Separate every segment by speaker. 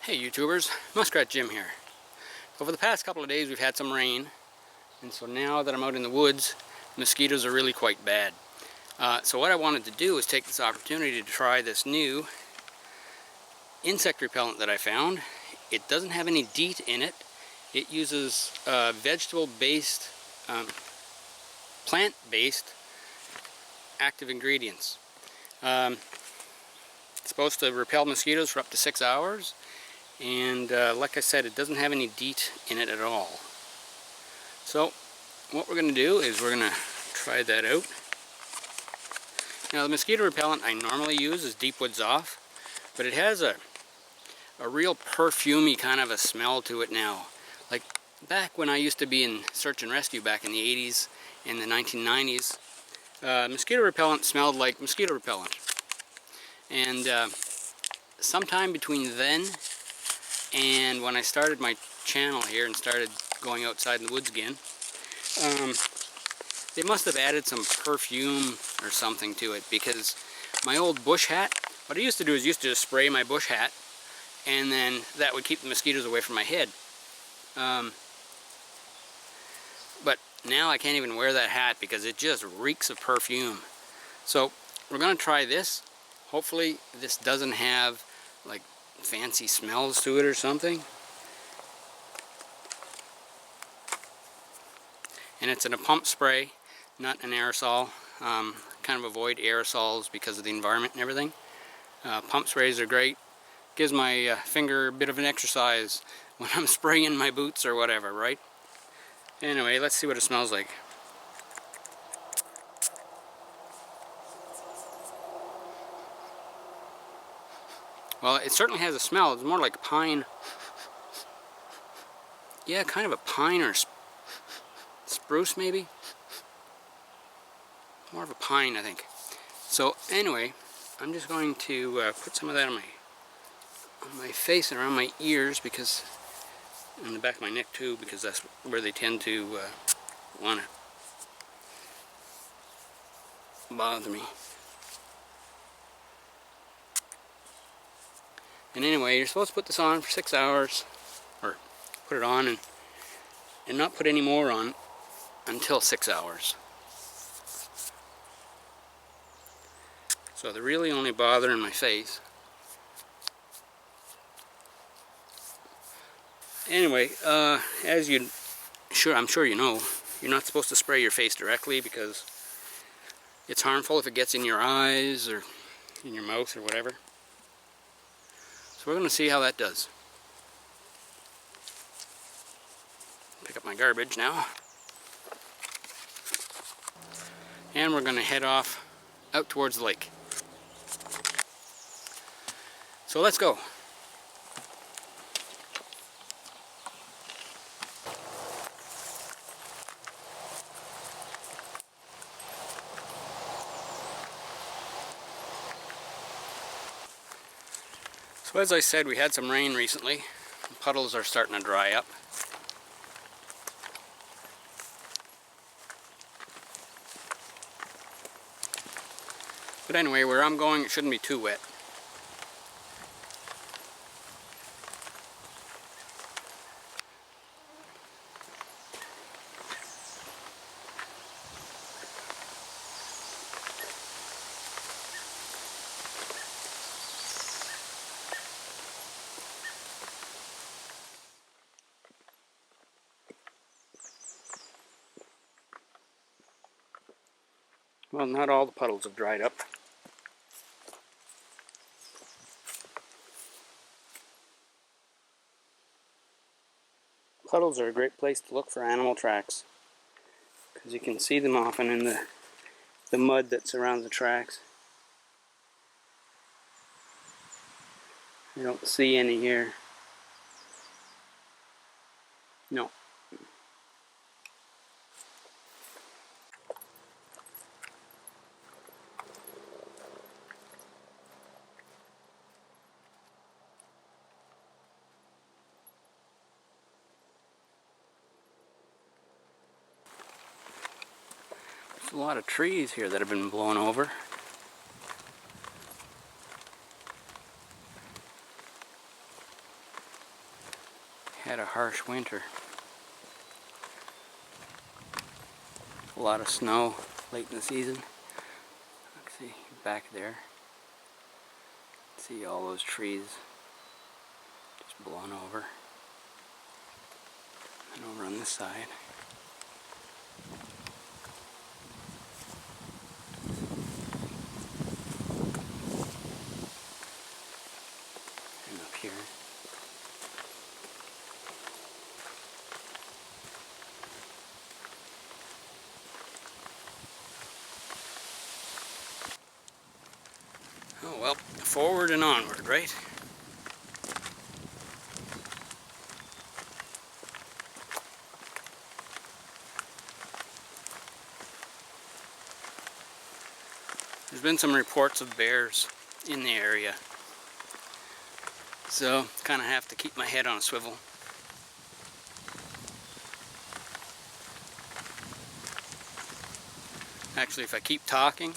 Speaker 1: Hey YouTubers, Muskrat Jim here. Over the past couple of days we've had some rain, and so now that I'm out in the woods, mosquitoes are really quite bad. So what I wanted to do is take this opportunity to try this new insect repellent that I found. It doesn't have any DEET in it. It uses vegetable-based, plant-based active ingredients. It's supposed to repel mosquitoes for up to 6 hours. And like I said, it doesn't have any DEET in it at all. So what we're going to do is we're going to try that out. Now the mosquito repellent I normally use is Deep Woods Off, but it has a real perfumey kind of a smell to it now. Like back when I used to be in search and rescue back in the 80s and the 1990s, mosquito repellent smelled like mosquito repellent. And sometime between then and when I started my channel here and started going outside in the woods again, they must have added some perfume or something to it, because my old bush hat, what I used to do is used to just spray my bush hat, and then that would keep the mosquitoes away from my head. But now I can't even wear that hat because it just reeks of perfume. So we're going to try this. Hopefully this doesn't have like fancy smells to it or something. And it's in a pump spray, not an aerosol. Kind of avoid aerosols because of the environment and everything. Pump sprays are great. Gives my finger a bit of an exercise when I'm spraying my boots or whatever, right? Anyway, let's see what it smells like. Well, it certainly has a smell. It's more like pine. Yeah, kind of a pine or spruce maybe. More of a pine, I think. So anyway, I'm just going to put some of that on my face and around my ears, because in the back of my neck too, because that's where they tend to want to bother me. And anyway, you're supposed to put this on for 6 hours, or put it on and not put any more on until 6 hours. So they're really only bothering my face. Anyway, as I'm sure you know, you're not supposed to spray your face directly because it's harmful if it gets in your eyes or in your mouth or whatever. So we're going to see how that does. Pick up my garbage now. And we're going to head off out towards the lake. So let's go. So as I said, we had some rain recently. The puddles are starting to dry up. But anyway, where I'm going, it shouldn't be too wet. Well, not all the puddles have dried up. Puddles are a great place to look for animal tracks, because you can see them often in the mud that surrounds the tracks. I don't see any here. No. There's a lot of trees here that have been blown over. had a harsh winter. A lot of snow late in the season. Let's see, back there. See all those trees just blown over. And over on this side. And up here. Oh well, forward and onward, right? There's been some reports of bears in the area, so kind of have to keep my head on a swivel. Actually, if I keep talking,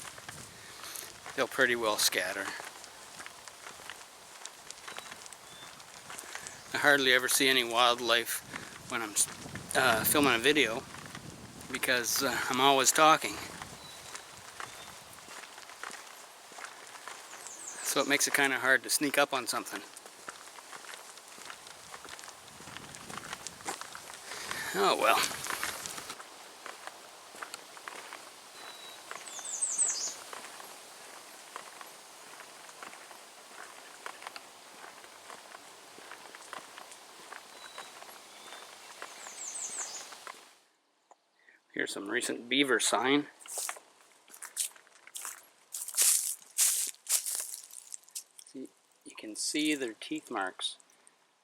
Speaker 1: they'll pretty well scatter. I hardly ever see any wildlife when I'm filming a video because I'm always talking. So it makes it kind of hard to sneak up on something. Oh well. Here's some recent beaver sign. See, you can see their teeth marks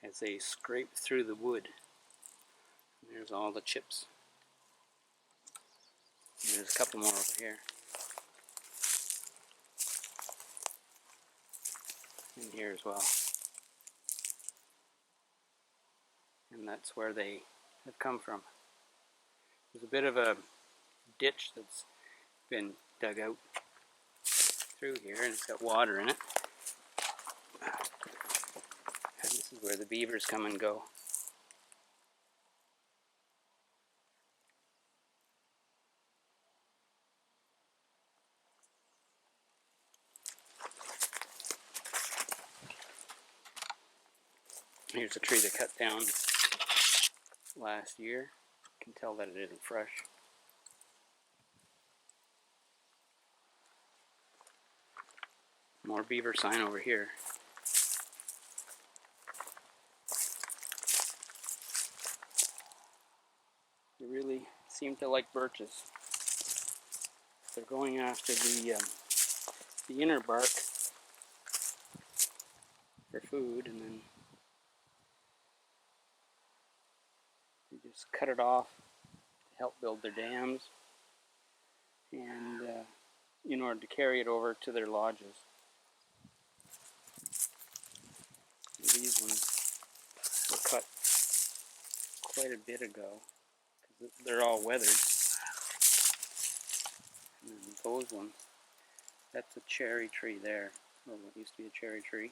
Speaker 1: as they scrape through the wood. And there's all the chips. And there's a couple more over here. And here as well. And that's where they have come from. There's a bit of a ditch that's been dug out through here, and it's got water in it. And this is where the beavers come and go. Here's a tree they cut down last year. You can tell that it isn't fresh. More beaver sign over here. They really seem to like birches. They're going after the inner bark for food, and then they just cut it off to help build their dams and in order to carry it over to their lodges. These ones were cut quite a bit ago because they're all weathered. And then those ones, that's a cherry tree there. Well, it used to be a cherry tree.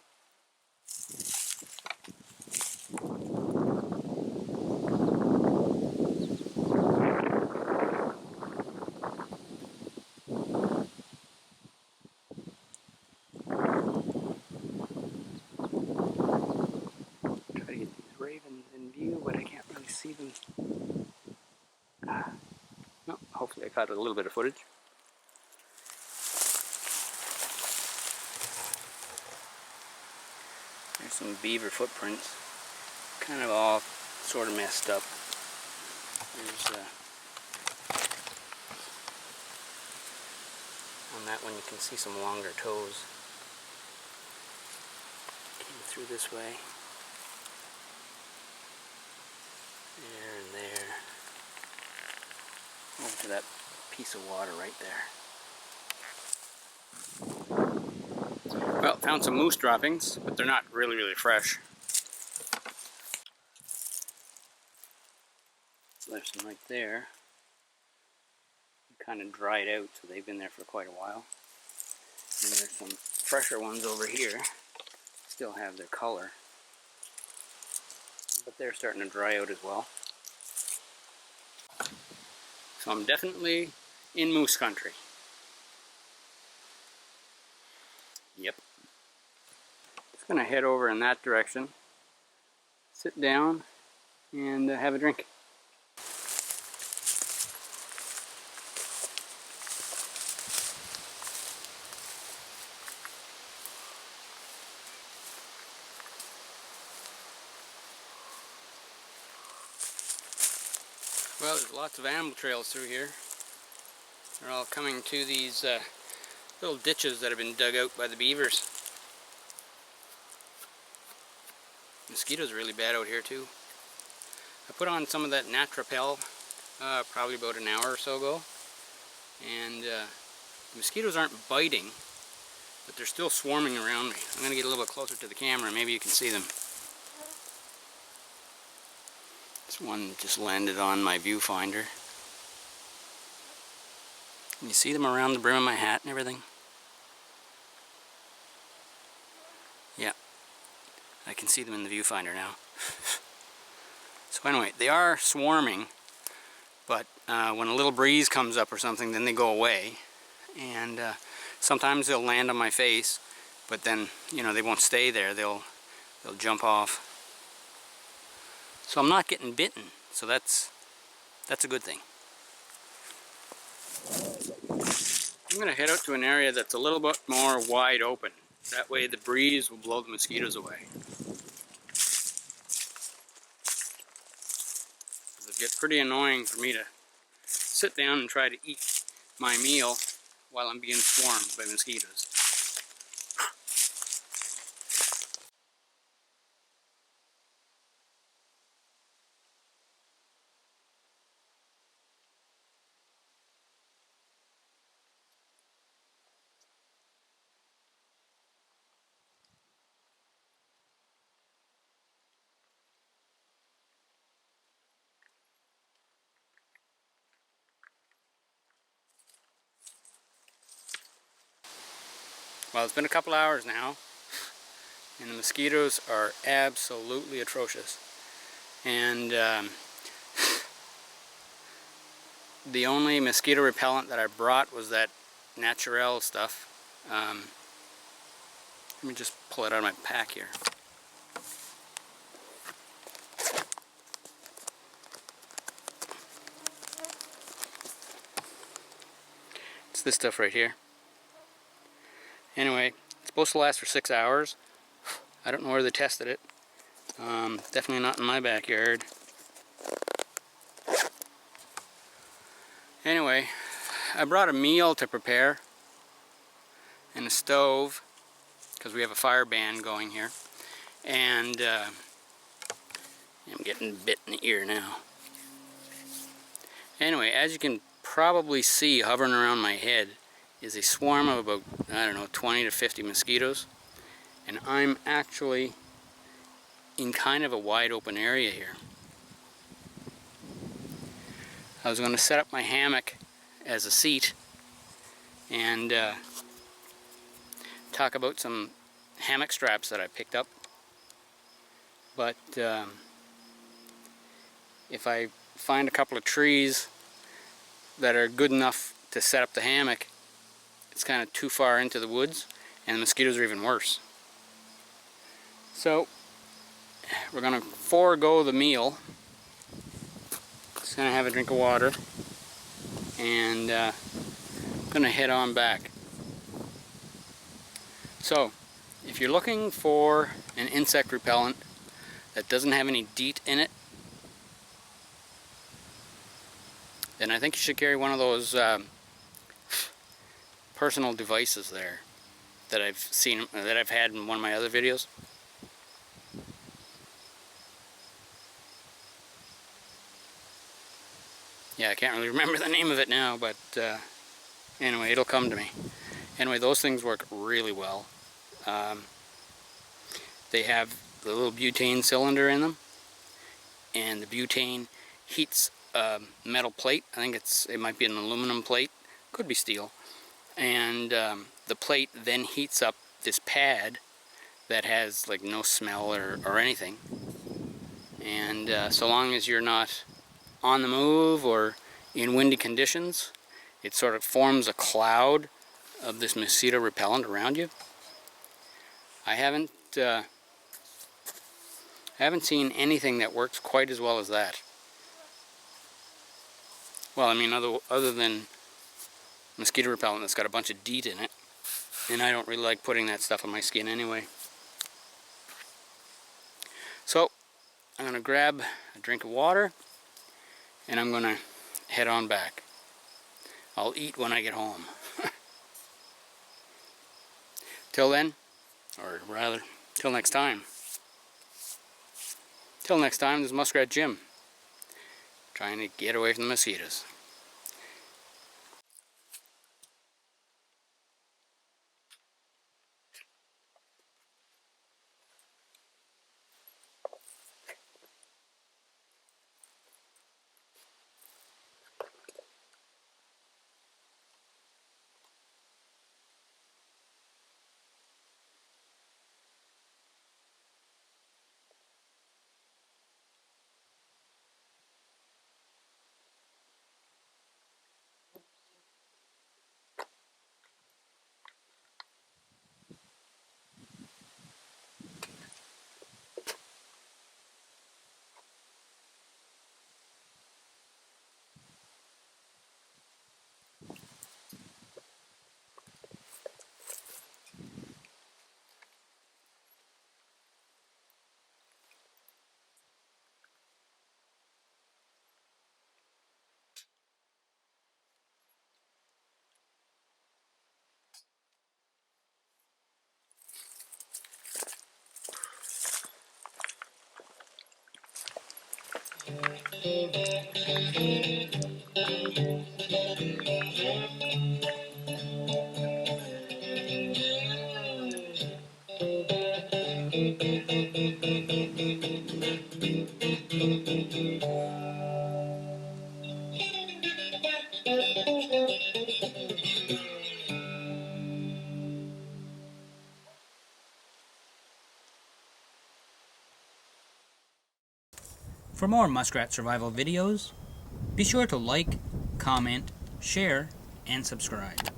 Speaker 1: Try to get these ravens in view, but I can't really see them. No, hopefully I caught a little bit of footage. There's some beaver footprints, kind of all sort of messed up. There's on that one you can see some longer toes. Came through this way. There and there. Over to that piece of water right there. Well, found some moose droppings, but they're not really fresh. There's some right there. Kind of dried out, so they've been there for quite a while. And there's some fresher ones over here. Still have their color. but they're starting to dry out as well. So I'm definitely in moose country. Yep. Just gonna head over in that direction, sit down, and have a drink. Well, there's lots of animal trails through here. They're all coming to these little ditches that have been dug out by the beavers. Mosquitoes are really bad out here too. I put on some of that Natrapel probably about an hour or so ago, and the mosquitoes aren't biting, but they're still swarming around me. I'm going to get a little bit closer to the camera, maybe you can see them. This one just landed on my viewfinder. Can you see them around the brim of my hat and everything? Yeah, I can see them in the viewfinder now. So anyway, they are swarming, but when a little breeze comes up or something, then they go away. And sometimes they'll land on my face, but then, you know, they won't stay there. They'll jump off. So I'm not getting bitten, so that's a good thing. I'm going to head out to an area that's a little bit more wide open. That way the breeze will blow the mosquitoes away. It gets pretty annoying for me to sit down and try to eat my meal while I'm being swarmed by mosquitoes. Well, it's been a couple hours now, and the mosquitoes are absolutely atrocious. And the only mosquito repellent that I brought was that Natrapel stuff. Let me just pull it out of my pack here. It's this stuff right here. Anyway, it's supposed to last for 6 hours. I don't know where they tested it. Definitely not in my backyard. Anyway, I brought a meal to prepare and a stove, because we have a fire ban going here. And I'm getting bit in the ear now. Anyway, as you can probably see, hovering around my head is a swarm of about, I don't know, 20 to 50 mosquitoes. And I'm actually in kind of a wide open area here. I was going to set up my hammock as a seat and talk about some hammock straps that I picked up. But if I find a couple of trees that are good enough to set up the hammock, it's kind of too far into the woods, and the mosquitoes are even worse. So we're going to forego the meal. Just going to have a drink of water, and going to head on back. So if you're looking for an insect repellent that doesn't have any DEET in it, then I think you should carry one of those personal devices there that I've seen, that I've had in one of my other videos. Yeah, I can't really remember the name of it now, but anyway, it'll come to me. Anyway, those things work really well. They have the little butane cylinder in them, and the butane heats a metal plate. I think it might be an aluminum plate, could be steel, and the plate then heats up this pad that has like no smell or anything, And so long as you're not on the move or in windy conditions, it sort of forms a cloud of this mosquito repellent around you. I haven't seen anything that works quite as well as that. Well, I mean, other than mosquito repellent that's got a bunch of DEET in it, and I don't really like putting that stuff on my skin anyway. So, I'm going to grab a drink of water, and I'm going to head on back. I'll eat when I get home. Till then, or rather, till next time. Till next time, this is Muskrat Jim, trying to get away from the mosquitoes. For more muskrat survival videos, be sure to like, comment, share, and subscribe.